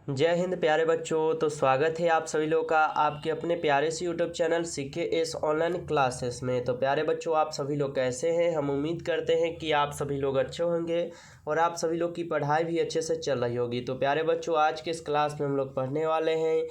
जय हिंद प्यारे बच्चों। तो स्वागत है आप सभी लोगों का आपके अपने प्यारे से YouTube channel CKS online classes में। तो प्यारे बच्चों, आप सभी लोग कैसे हैं? हम उम्मीद करते हैं कि आप सभी लोग अच्छे होंगे और आप सभी लोग की पढ़ाई भी अच्छे से चल रही होगी। तो प्यारे बच्चों, आज के इस क्लास में हम लोग पढ़ने वाले हैं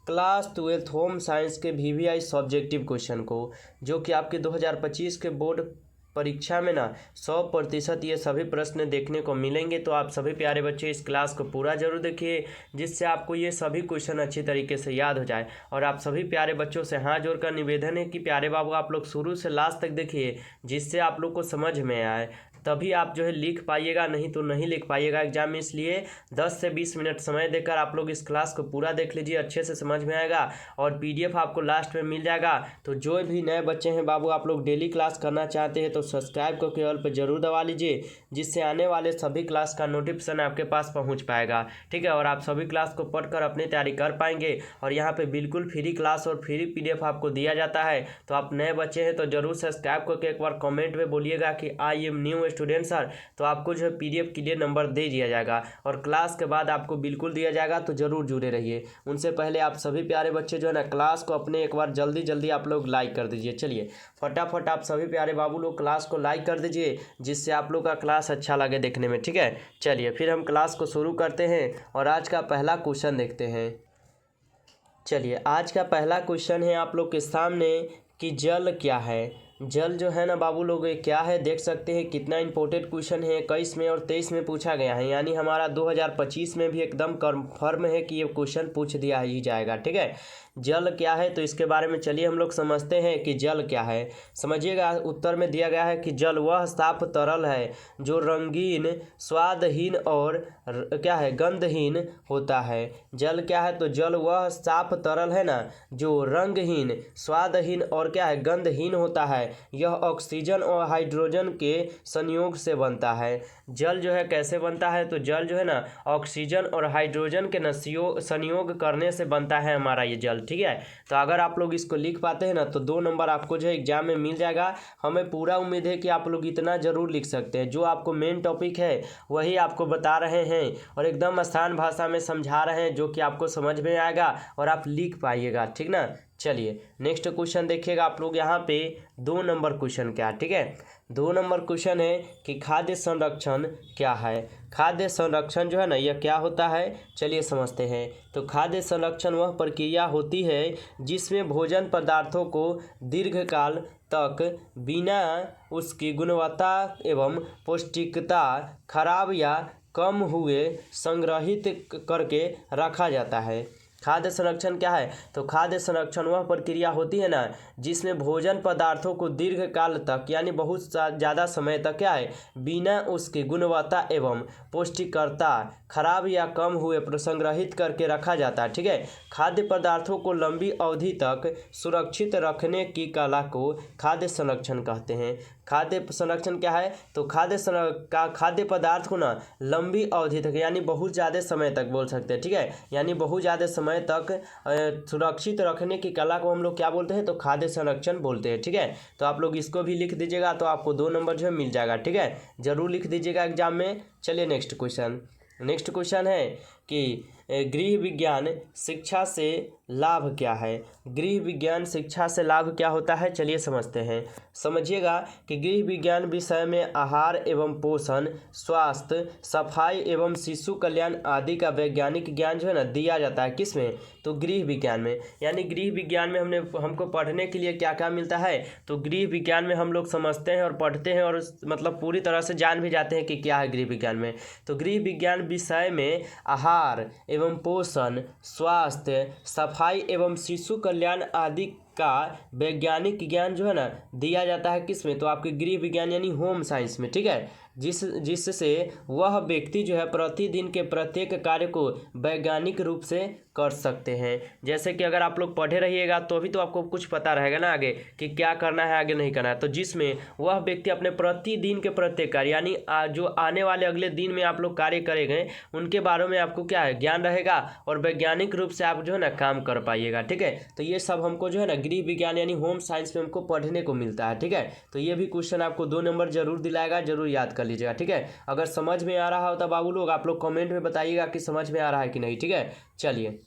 क्लास 12 होम साइंस के VVI सब्जेक्टिव क्वेश्चन को, जो कि आपके 2025 के बोर्ड परीक्षा में ना 100% ये सभी प्रश्न देखने को मिलेंगे। तो आप सभी प्यारे बच्चे इस क्लास को पूरा जरूर देखिए, जिससे आपको ये सभी क्वेश्चन अच्छी तरीके से याद हो जाए। और आप सभी प्यारे बच्चों से हाथ जोड़कर निवेदन है कि प्यारे बाबू आप लोग शुरू से लास्ट तक देखिए, जिससे आप लोग को समझ में आए, तभी आप जो है लिख पाइएगा, नहीं तो नहीं लिख पाइएगा एग्जाम में। इसलिए 10 से 20 मिनट समय देकर आप लोग इस क्लास को पूरा देख लीजिए, अच्छे से समझ में आएगा। और PDF आपको लास्ट में मिल जाएगा। तो जो भी नए बच्चे हैं बाबू, आप लोग डेली क्लास करना चाहते हैं तो सब्सक्राइब करके ऑल पर जरूर दबा लीजिए, जिससे आने वाले सभी क्लास का नोटिफिकेशन आपके पास पहुंच पाएगा। ठीक है, और आप सभी क्लास को पढ़कर अपनी तैयारी कर पाएंगे। और यहाँ पे बिल्कुल फ्री क्लास और फ्री PDF आपको दिया जाता है। तो आप नए बच्चे हैं तो जरूर सब्सक्राइब करके एक बार कमेंट में बोलिएगा कि I am new student sir, तो आपको जो है PDF के लिए नंबर दे दिया जाएगा और क्लास के बाद आपको बिल्कुल दिया जाएगा। तो जरूर जुड़े रहिए। उनसे पहले आप सभी प्यारे बच्चे जो है ना, क्लास को अपने एक बार जल्दी जल्दी आप लोग लाइक कर दीजिए। चलिए फटाफट आप सभी प्यारे बाबू लोग क्लास को लाइक कर दीजिए, जिससे आप लोग का क्लास अच्छा लगे देखने में। ठीक है, चलिए फिर हम क्लास को शुरू करते हैं और आज का पहला क्वेश्चन देखते हैं। चलिए आज का पहला क्वेश्चन है आप लोग के सामने कि जल क्या है। जल जो है ना बाबू लोग, ये क्या है देख सकते हैं। कितना इंपॉर्टेंट क्वेश्चन है, 21 में और 23 में पूछा गया है, यानी हमारा 2025 में भी एकदम कन्फर्म है कि ये क्वेश्चन पूछ दिया ही जाएगा। ठीक है, जल क्या है तो इसके बारे में चलिए हम लोग समझते हैं कि जल क्या है। समझिएगा, उत्तर में दिया गया है कि जल वह साफ तरल है जो रंगीन, स्वादहीन और क्या है गंधहीन होता है। जल क्या है तो जल वह साफ तरल है ना, जो रंगहीन, स्वादहीन और क्या है गंधहीन होता है। यह ऑक्सीजन और हाइड्रोजन के संयोग से बनता है। जल जो है कैसे बनता है तो जल जो है ना, ऑक्सीजन और हाइड्रोजन के संयोग करने से बनता है हमारा ये जल। ठीक है, तो अगर आप लोग इसको लिख पाते हैं ना तो 2 नंबर आपको जो है एग्जाम में मिल जाएगा। हमें पूरा उम्मीद है कि आप लोग इतना जरूर लिख सकते हैं। जो आपको मेन टॉपिक है वही आपको बता रहे हैं और एकदम आसान भाषा में समझा रहे हैं, जो कि आपको समझ में आएगा और आप लिख पाइएगा। ठीक ना, चलिए नेक्स्ट क्वेश्चन देखिएगा आप लोग। यहाँ पे 2 नंबर क्वेश्चन क्या है। ठीक है, 2 नंबर क्वेश्चन है कि खाद्य संरक्षण क्या है। खाद्य संरक्षण जो है ना, यह क्या होता है चलिए समझते हैं। तो खाद्य संरक्षण वह प्रक्रिया होती है जिसमें भोजन पदार्थों को दीर्घकाल तक बिना उसकी गुणवत्ता एवं पौष्टिकता खराब या कम हुए संग्रहित करके रखा जाता है। खाद्य संरक्षण क्या है तो खाद्य संरक्षण वह प्रक्रिया होती है ना, जिसमें भोजन पदार्थों को दीर्घकाल तक यानी बहुत ज़्यादा समय तक क्या है बिना उसकी गुणवत्ता एवं पौष्टिकता खराब या कम हुए संग्रहित करके रखा जाता है। ठीक है, खाद्य पदार्थों को लंबी अवधि तक सुरक्षित रखने की कला को खाद्य संरक्षण कहते हैं। खाद्य संरक्षण क्या है तो खाद्य पदार्थ को ना लंबी अवधि तक यानी बहुत ज़्यादा समय तक बोल सकते हैं। ठीक है, यानी बहुत ज़्यादा समय तक सुरक्षित रखने की कला को हम लोग क्या बोलते हैं तो खाद्य संरक्षण बोलते हैं। ठीक है, तो आप लोग इसको भी लिख दीजिएगा तो आपको 2 नंबर जो है मिल जाएगा। ठीक है, जरूर लिख दीजिएगा एग्जाम में। चलिए नेक्स्ट क्वेश्चन है कि गृह विज्ञान शिक्षा से लाभ क्या है। गृह विज्ञान शिक्षा से लाभ क्या होता है चलिए समझते हैं। समझिएगा कि गृह विज्ञान विषय में आहार एवं पोषण, स्वास्थ्य, सफाई एवं शिशु कल्याण आदि का वैज्ञानिक ज्ञान जो है ना दिया जाता है। किसमें तो गृह विज्ञान में। यानी गृह विज्ञान में हमको पढ़ने के लिए क्या क्या मिलता है तो गृह विज्ञान में हम लोग समझते हैं और पढ़ते हैं और मतलब पूरी तरह से जान भी जाते हैं कि क्या है गृह विज्ञान में। तो गृह विज्ञान विषय में आहार एवं पोषण, स्वास्थ्य, सफाई एवं शिशु कल्याण आदि का वैज्ञानिक ज्ञान जो है ना दिया जाता है। किसमें तो आपके गृह विज्ञान यानी होम साइंस में। ठीक है, जिससे वह व्यक्ति जो है प्रतिदिन के प्रत्येक कार्य को वैज्ञानिक रूप से कर सकते हैं। जैसे कि अगर आप लोग पढ़े रहिएगा तो भी तो आपको कुछ पता रहेगा ना आगे कि क्या करना है आगे नहीं करना है। तो जिसमें वह व्यक्ति अपने प्रतिदिन के प्रत्येक कार्य यानी जो आने वाले अगले दिन में आप लोग कार्य करेंगे उनके बारे में आपको क्या है ज्ञान रहेगा और वैज्ञानिक रूप से आप जो है ना काम कर पाइएगा। ठीक है, तो ये सब हमको जो है ना गृह विज्ञान यानी होम साइंस में हमको पढ़ने को मिलता है। ठीक है, तो ये भी क्वेश्चन आपको 2 नंबर जरूर दिलाएगा, जरूर याद कर कर लीजिएगा, ठीक है। अगर समझ में आ रहा हो तो बाबू लोग आप लोग कमेंट में बताइएगा कि समझ में आ रहा है कि नहीं, ठीक है। चलिए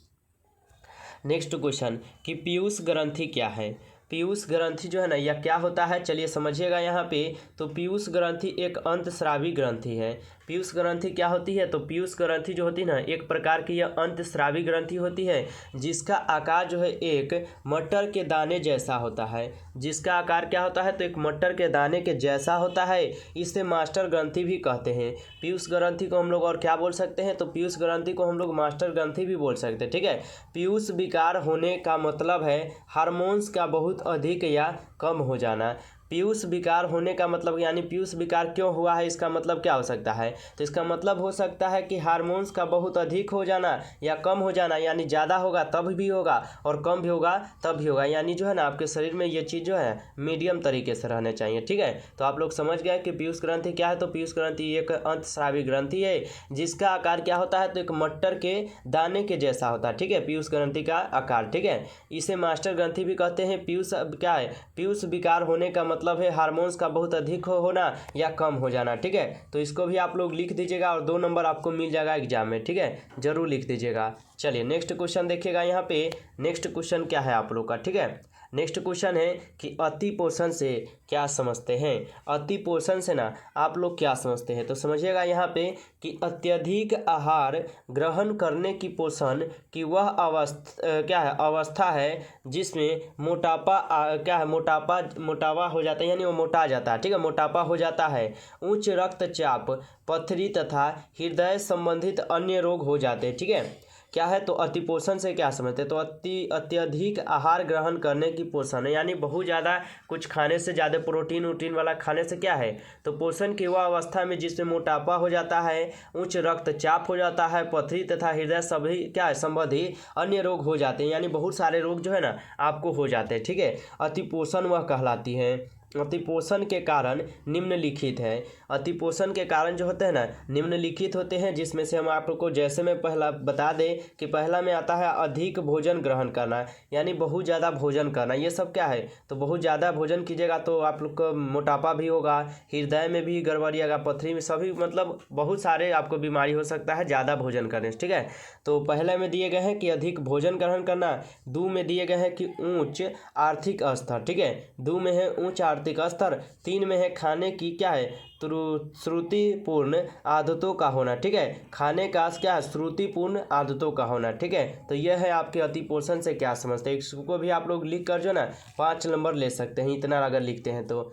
नेक्स्ट क्वेश्चन कि पीयूष ग्रंथि क्या है। पीयूष ग्रंथि जो है ना यह क्या होता है, चलिए समझिएगा यहाँ पे। तो पीयूष ग्रंथि एक अंतस्रावी ग्रंथि है। पीयूष ग्रंथि क्या होती है, तो पीयूष ग्रंथि जो होती है ना एक प्रकार की यह अंतस्रावी ग्रंथि होती है, जिसका आकार जो है एक मटर के दाने जैसा होता है। जिसका आकार क्या होता है, तो एक मटर के दाने के जैसा होता है। इसे मास्टर ग्रंथि भी कहते हैं। पीयूष ग्रंथि को हम लोग और क्या बोल सकते हैं, तो पीयूष ग्रंथि को हम लोग मास्टर ग्रंथि भी बोल सकते हैं, ठीक है। पीयूष विकार होने का मतलब है हार्मोन्स का बहुत अधिक या कम हो जाना। पीयूष विकार होने का मतलब यानी पीयूष विकार क्यों हुआ है, इसका मतलब क्या हो सकता है, तो इसका मतलब हो सकता है कि हार्मोन्स का बहुत अधिक हो जाना या कम हो जाना, यानी ज़्यादा होगा तब भी होगा और कम भी होगा तब भी होगा, यानी जो है ना आपके शरीर में ये चीज़ जो है मीडियम तरीके से रहने चाहिए, ठीक है। तो आप लोग समझ गए कि पीयूष ग्रंथि क्या है। तो पीयूष ग्रंथि एक अंतस्रावी ग्रंथि है जिसका आकार क्या होता है, तो एक मटर के दाने के जैसा होता है, ठीक है। पीयूष ग्रंथि का आकार, ठीक है। इसे मास्टर ग्रंथि भी कहते हैं। पीयूष क्या है, पीयूष विकार होने का मतलब है हार्मोन्स का बहुत अधिक होना या कम हो जाना, ठीक है। तो इसको भी आप लोग लिख दीजिएगा और 2 नंबर आपको मिल जाएगा एग्जाम में, ठीक है, जरूर लिख दीजिएगा। चलिए नेक्स्ट क्वेश्चन देखिएगा यहाँ पे। नेक्स्ट क्वेश्चन क्या है आप लोग का, ठीक है। नेक्स्ट क्वेश्चन है कि अति पोषण से क्या समझते हैं। अति पोषण से ना आप लोग क्या समझते हैं, तो समझिएगा यहाँ पे कि अत्यधिक आहार ग्रहण करने की पोषण की वह अवस्था है जिसमें मोटापा क्या है, मोटापा हो जाता है, यानी वो मोटा जाता है, ठीक है, मोटापा हो जाता है। उच्च रक्तचाप, पथरी तथा हृदय संबंधित अन्य रोग हो जाते हैं, ठीक है। क्या है, तो अतिपोषण से क्या समझते हैं, तो अत्यधिक आहार ग्रहण करने की पोषण है, यानी बहुत ज़्यादा कुछ खाने से, ज़्यादा प्रोटीन वोटीन वाला खाने से क्या है, तो पोषण की वह अवस्था में जिसमें मोटापा हो जाता है, उच्च रक्तचाप हो जाता है, पथरी तथा हृदय सभी क्या है संबंधी अन्य रोग हो जाते हैं, यानी बहुत सारे रोग जो है ना आपको हो जाते हैं, ठीक है। अतिपोषण वह कहलाती है। अतिपोषण के कारण निम्नलिखित है। अतिपोषण के कारण जो होते हैं ना निम्नलिखित होते हैं, जिसमें से हम आपको जैसे मैं पहला बता दें कि पहला में आता है अधिक भोजन ग्रहण करना, यानी बहुत ज़्यादा भोजन करना। ये सब क्या है, तो बहुत ज़्यादा भोजन कीजिएगा तो आप लोग को मोटापा भी होगा, हृदय में भी गड़बड़िएगा, पथरी में, सभी मतलब बहुत सारे आपको बीमारी हो सकता है ज़्यादा भोजन करने से, ठीक है। तो पहले में दिए गए हैं कि अधिक भोजन ग्रहण करना, 2 में दिए गए हैं कि उच्च आर्थिक स्तर, ठीक है, 2 में है उच्च आर्थिक स्तर, 3 में है खाने की क्या है श्रुतिपूर्ण आदतों का होना, ठीक है, खाने का क्या है श्रुतिपूर्ण आदतों का होना, ठीक है। तो यह है आपके अतिपोषण से क्या समझते हैं। इसको भी आप लोग लिख कर जो ना 5 नंबर ले सकते हैं, इतना अगर लिखते हैं तो।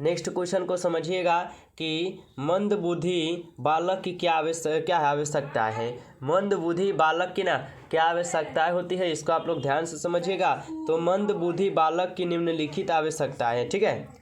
नेक्स्ट क्वेश्चन को समझिएगा कि मंदबुद्धि बालक की क्या आवश्यकता है। मंदबुद्धि बालक की ना क्या आवश्यकताएं होती है, इसको आप लोग ध्यान से समझिएगा। तो मंदबुद्धि बालक की निम्नलिखित आवश्यकताएं है, ठीक है।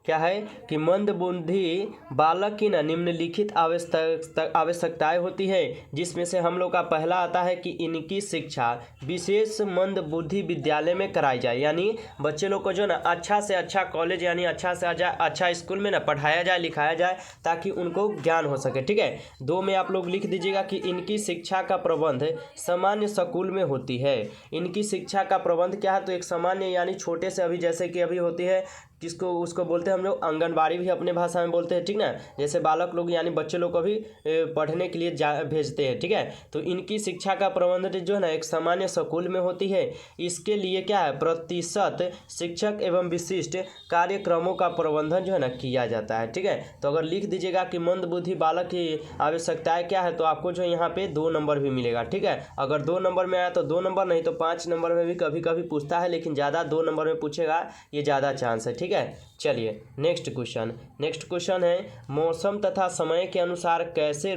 क्या है कि मंदबुद्धि बालक की ना निम्नलिखित आवश्यकताएं होती है, जिसमें से हम लोग का पहला आता है कि इनकी शिक्षा विशेष मंदबुद्धि विद्यालय में कराई जाए, यानी बच्चे लोग को जो ना अच्छा से अच्छा कॉलेज यानी अच्छा से अच्छा स्कूल में ना पढ़ाया जाए, लिखाया जाए, ताकि उनको ज्ञान हो सके, ठीक है। 2 में आप लोग लिख दीजिएगा कि इनकी शिक्षा का प्रबंध सामान्य स्कूल में होती है। इनकी शिक्षा का प्रबंध क्या है, तो एक सामान्य यानी छोटे से अभी जैसे कि अभी होती है किसको उसको बोलते हैं हम लोग आंगनबाड़ी भी अपने भाषा में बोलते हैं, ठीक ना। जैसे बालक लोग यानी बच्चे लोग को भी पढ़ने के लिए भेजते हैं, ठीक है। तो इनकी शिक्षा का प्रबंध जो है ना एक सामान्य स्कूल में होती है। इसके लिए क्या है प्रतिशत शिक्षक एवं विशिष्ट कार्यक्रमों का प्रबंधन जो है ना किया जाता है, ठीक है। तो अगर लिख दीजिएगा कि मंदबुद्धि बालक की आवश्यकताएं क्या है, तो आपको जो यहाँ पे 2 नंबर भी मिलेगा, ठीक है। अगर 2 नंबर में आया तो 2 नंबर, नहीं तो 5 नंबर में भी कभी कभी पूछता है, लेकिन ज़्यादा 2 नंबर में पूछेगा, ये ज़्यादा चांस है, ठीक है। चलिए नेक्स्ट क्वेश्चन है मौसम तथा समय के अनुसार कैसे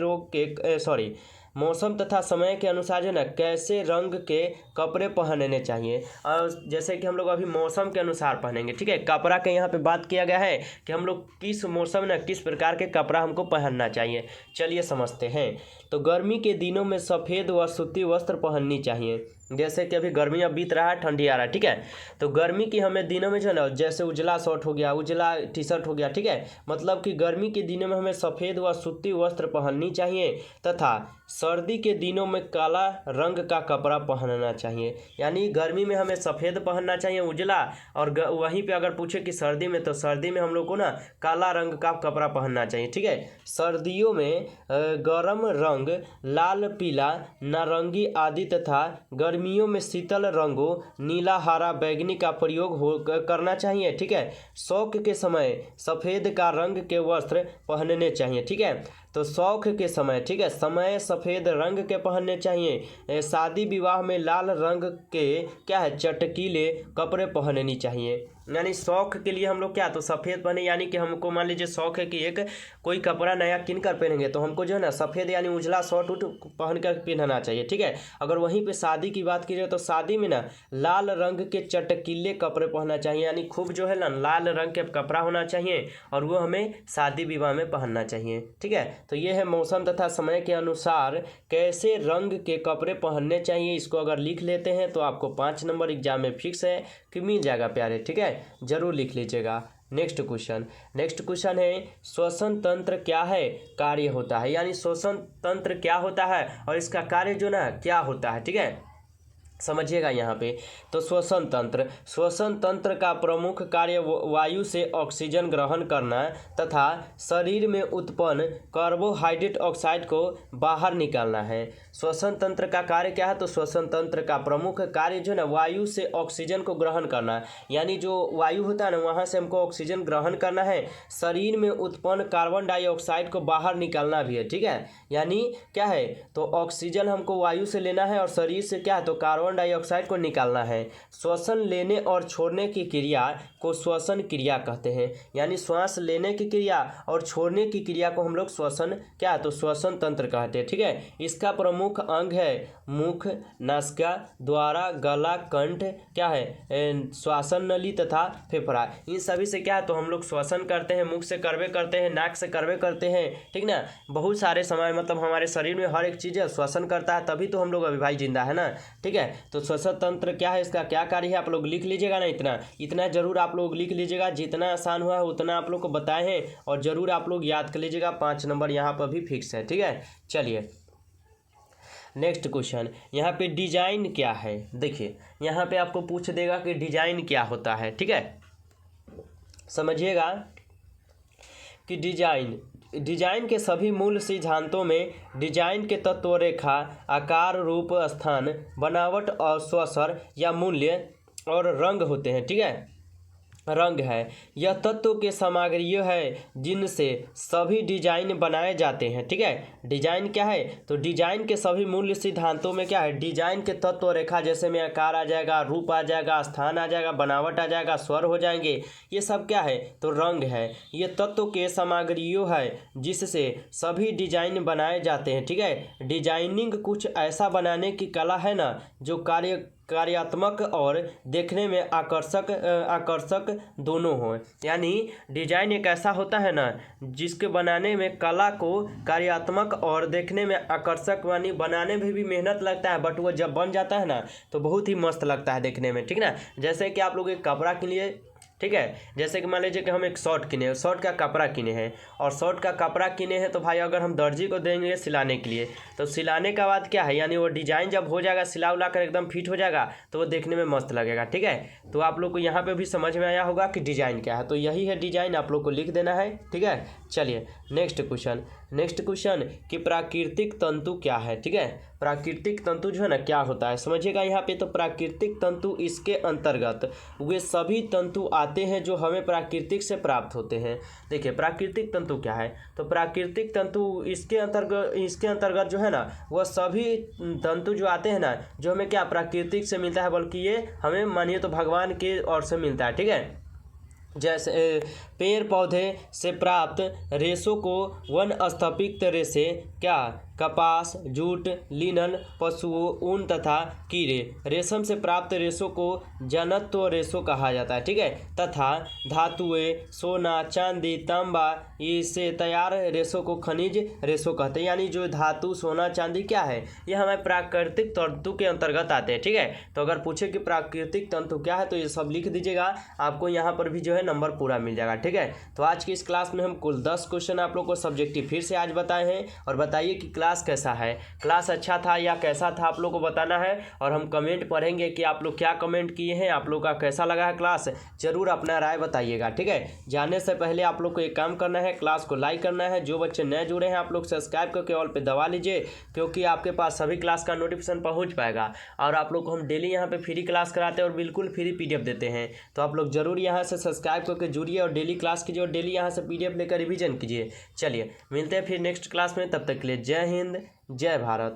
मौसम तथा समय के अनुसार जो ना कैसे रंग के कपड़े पहनने चाहिए। और जैसे कि हम लोग अभी मौसम के अनुसार पहनेंगे, ठीक है। कपड़ा के यहाँ पे बात किया गया है कि हम लोग किस मौसम में किस प्रकार के कपड़ा हमको पहनना चाहिए। चलिए समझते हैं। तो गर्मी के दिनों में सफ़ेद व सूती वस्त्र पहननी चाहिए। जैसे कि अभी गर्मी अब बीत रहा है, ठंडी आ रहा है, ठीक है। तो गर्मी की हमें दिनों में जो है ना, जैसे उजला शर्ट हो गया, उजला टी शर्ट हो गया, ठीक है। मतलब कि गर्मी के दिनों में हमें सफ़ेद व सूती वस्त्र पहननी चाहिए तथा सर्दी के दिनों में काला रंग का कपड़ा पहनना चाहिए। यानी गर्मी में हमें सफ़ेद पहनना चाहिए, उजला, और वहीं पे अगर पूछे कि सर्दी में, तो सर्दी में हम लोग को ना काला रंग का कपड़ा पहनना चाहिए, ठीक है। सर्दियों में गर्म रंग लाल, पीला, नारंगी आदि तथा गर्मियों में शीतल रंगों नीला, हरा, बैगनी का प्रयोग करना चाहिए, ठीक है। शौक के समय सफ़ेद का रंग के वस्त्र पहनने चाहिए, ठीक है। तो शौक के समय, ठीक है, समय सफ़ेद रंग के पहनने चाहिए। शादी विवाह में लाल रंग के क्या है, चटकीले कपड़े पहननी चाहिए। यानी शौक के लिए हम लोग क्या, तो सफ़ेद पहने, यानी कि हमको मान लीजिए शौक है कि एक कोई कपड़ा नया किन कर पहनेंगे, तो हमको जो है ना सफ़ेद यानी उजला शर्ट उट पहन कर पहनना चाहिए, ठीक है। अगर वहीं पे शादी की बात की जाए तो शादी में ना लाल रंग के चटकीले कपड़े पहनना चाहिए, यानी खूब जो है ना लाल रंग के कपड़ा होना चाहिए और वो हमें शादी विवाह में पहनना चाहिए, ठीक है। तो ये है मौसम तथा समय के अनुसार कैसे रंग के कपड़े पहनने चाहिए। इसको अगर लिख लेते हैं तो आपको 5 नंबर एग्जाम में फिक्स है कि मिल जाएगा प्यारे, ठीक है, जरूर लिख लीजिएगा। नेक्स्ट क्वेश्चन है श्वसन तंत्र क्या है, कार्य होता है। यानी श्वसन तंत्र क्या होता है और इसका कार्य जो ना क्या होता है, ठीक है, समझिएगा यहाँ पे। तो श्वसन तंत्र का प्रमुख कार्य वायु से ऑक्सीजन ग्रहण करना तथा शरीर में उत्पन्न कार्बोहाइड्रेट ऑक्साइड को बाहर निकालना है। श्वसन तंत्र का कार्य क्या है, तो श्वसन तंत्र का प्रमुख कार्य जो है ना वायु से ऑक्सीजन को ग्रहण करना, यानी जो वायु होता है ना वहाँ से हमको ऑक्सीजन ग्रहण करना है, शरीर में उत्पन्न कार्बन डाइऑक्साइड को बाहर निकालना भी है, ठीक है। यानी क्या है, तो ऑक्सीजन हमको वायु से लेना है और शरीर से क्या है, तो कार्बन डाइऑक्साइड को निकालना है। श्वसन लेने और छोड़ने की क्रिया को श्वसन क्रिया कहते हैं। यानी श्वास लेने की क्रिया और छोड़ने की क्रिया को हम लोग श्वसन क्या है, तो श्वसन तंत्र कहते हैं, ठीक है। इसका प्रमुख अंग है मुख, नासिका, द्वारा, गला, कंठ, क्या है, श्वासन नली तथा फेफड़ा। इन सभी से क्या है, तो हम लोग श्वसन करते हैं, मुख से करवे करते हैं, नाक से करवे करते हैं, ठीक ना। बहुत सारे समय मतलब हमारे शरीर में हर एक चीज़ श्वसन करता है, तभी तो हम लोग अभी भाई जिंदा है ना, ठीक है। तो श्वसन तंत्र क्या है, इसका क्या कार्य है, आप लोग लिख लीजिएगा ना। इतना जरूर आप लोग लिख लीजिएगा, जितना आसान हुआ है उतना आप लोग को बताए हैं और जरूर आप लोग याद कर लीजिएगा। 5 नंबर यहाँ पर भी फिक्स है, ठीक है। चलिए नेक्स्ट क्वेश्चन, यहाँ पे डिजाइन क्या है। देखिए यहाँ पे आपको पूछ देगा कि डिजाइन क्या होता है, ठीक है। समझिएगा कि डिजाइन के सभी मूल सिद्धांतों में डिजाइन के तत्व रेखा, आकार, रूप, स्थान, बनावट और स्वसर या मूल्य और रंग होते हैं, ठीक है। रंग है यह तत्व के सामग्री है जिनसे सभी डिजाइन बनाए जाते हैं, ठीक है। डिजाइन क्या है, तो डिजाइन के सभी मूल्य सिद्धांतों में क्या है, डिजाइन के तत्व रेखा जैसे में आकार आ जाएगा, रूप आ जाएगा, स्थान आ जाएगा, बनावट आ जाएगा, स्वर हो जाएंगे, ये सब क्या है, तो रंग है। ये तत्व के सामग्री है जिससे सभी डिजाइन बनाए जाते हैं, ठीक है। डिजाइनिंग कुछ ऐसा बनाने की कला है ना जो कार्यात्मक और देखने में आकर्षक दोनों हो। यानी डिजाइन एक ऐसा होता है ना जिसके बनाने में कला को कार्यात्मक और देखने में आकर्षक, यानी बनाने में भी मेहनत लगता है, बट वो जब बन जाता है ना तो बहुत ही मस्त लगता है देखने में, ठीक ना। जैसे कि आप लोग एक कपड़ा के लिए, ठीक है, जैसे कि मान लीजिए कि हम एक शर्ट किने, शर्ट का कपड़ा किने हैं और शर्ट का कपड़ा किने हैं, तो भाई अगर हम दर्जी को देंगे सिलाने के लिए, तो सिलाने का बाद क्या है, यानी वो डिजाइन जब हो जाएगा, सिला उला कर एकदम फिट हो जाएगा, तो वो देखने में मस्त लगेगा, ठीक है। तो आप लोग को यहाँ पे भी समझ में आया होगा कि डिजाइन क्या है, तो यही है डिजाइन, आप लोग को लिख देना है, ठीक है। चलिए नेक्स्ट क्वेश्चन कि प्राकृतिक तंतु क्या है, ठीक है। प्राकृतिक तंतु जो है ना क्या होता है, समझिएगा यहाँ पे। तो प्राकृतिक तंतु इसके अंतर्गत वे सभी तंतु आते हैं जो हमें प्राकृतिक से प्राप्त होते हैं। देखिए प्राकृतिक तंतु क्या है, तो प्राकृतिक तंतु इसके अंतर्गत जो है ना वह सभी तंतु जो आते हैं ना जो हमें क्या प्राकृतिक से मिलता है, बल्कि ये हमें मानिए तो भगवान के ओर से मिलता है, ठीक है। जैसे पेड़ पौधे से प्राप्त रेशों को वन स्थापित रेशे क्या कपास, जूट, लिनन, पशुओं, ऊन तथा कीड़े। रेशम से प्राप्त रेशों को जनत्व रेशो कहा जाता है, ठीक है। तथा धातुएं, सोना, चांदी, तांबा, इससे तैयार रेशों को खनिज रेशो कहते हैं। यानी जो धातु, सोना, चांदी क्या है, ये हमारे प्राकृतिक तंतु के अंतर्गत आते हैं, ठीक है। तो अगर पूछे कि प्राकृतिक तंतु क्या है तो ये सब लिख दीजिएगा, आपको यहाँ पर भी जो है नंबर पूरा मिल जाएगा, ठीक है। तो आज की इस क्लास में हम कुल 10 क्वेश्चन आप लोग को सब्जेक्टिव फिर से आज बताए हैं। और बताइए कि क्लास कैसा है, क्लास अच्छा था या कैसा था, आप लोग को बताना है। और हम कमेंट पढ़ेंगे कि आप लोग क्या कमेंट किए हैं, आप लोग का कैसा लगा है क्लास, जरूर अपना राय बताइएगा, ठीक है। जाने से पहले आप लोग को एक काम करना है, क्लास को लाइक करना है। जो बच्चे नए जुड़े हैं आप लोग सब्सक्राइब करके ऑल पे दबा लीजिए, क्योंकि आपके पास सभी क्लास का नोटिफिकेशन पहुंच पाएगा। और आप लोग को हम डेली यहाँ पे फ्री क्लास कराते हैं और बिल्कुल फ्री पीडीएफ देते हैं। तो आप लोग जरूर यहाँ से सब्सक्राइब करके जुड़िए और डेली क्लास कीजिए और डेली यहाँ से पीडीएफ लेकर रिवीजन कीजिए। चलिए मिलते हैं फिर नेक्स्ट क्लास में, तब तक के लिए जय हिंद, जय भारत।